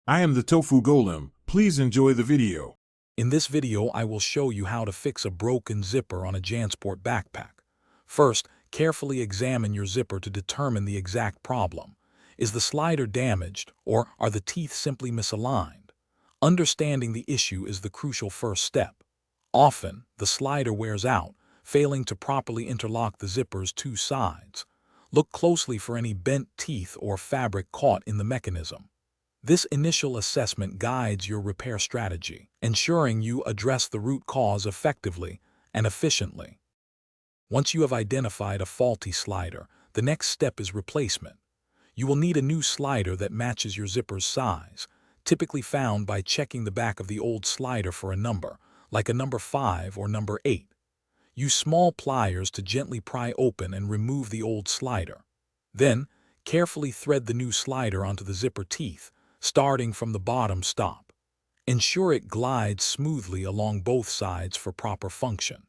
I am the Tofu Golem. Please enjoy the video. In this video, I will show you how to fix a broken zipper on a JanSport backpack. First, carefully examine your zipper to determine the exact problem. Is the slider damaged, or are the teeth simply misaligned? Understanding the issue is the crucial first step. Often, the slider wears out, failing to properly interlock the zipper's two sides. Look closely for any bent teeth or fabric caught in the mechanism. This initial assessment guides your repair strategy, ensuring you address the root cause effectively and efficiently. Once you have identified a faulty slider, the next step is replacement. You will need a new slider that matches your zipper's size, typically found by checking the back of the old slider for a number, like a number 5 or number 8. Use small pliers to gently pry open and remove the old slider. Then, carefully thread the new slider onto the zipper teeth, starting from the bottom stop. Ensure it glides smoothly along both sides for proper function.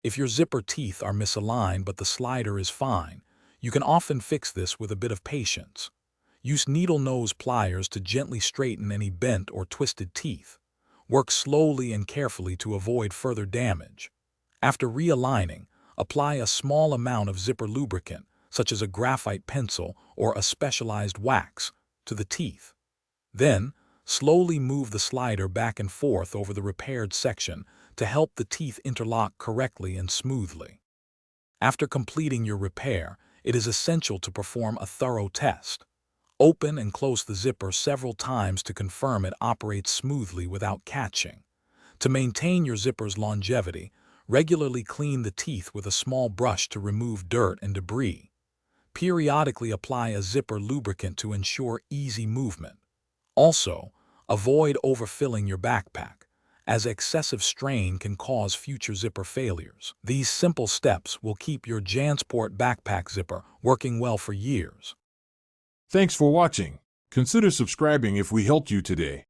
If your zipper teeth are misaligned but the slider is fine, you can often fix this with a bit of patience. Use needle nose pliers to gently straighten any bent or twisted teeth. Work slowly and carefully to avoid further damage. After realigning, apply a small amount of zipper lubricant, such as a graphite pencil or a specialized wax, to the teeth. Then, slowly move the slider back and forth over the repaired section to help the teeth interlock correctly and smoothly. After completing your repair, it is essential to perform a thorough test. Open and close the zipper several times to confirm it operates smoothly without catching. To maintain your zipper's longevity, regularly clean the teeth with a small brush to remove dirt and debris. Periodically apply a zipper lubricant to ensure easy movement. Also, avoid overfilling your backpack, as excessive strain can cause future zipper failures. These simple steps will keep your JanSport backpack zipper working well for years. Thanks for watching. Consider subscribing if we helped you today.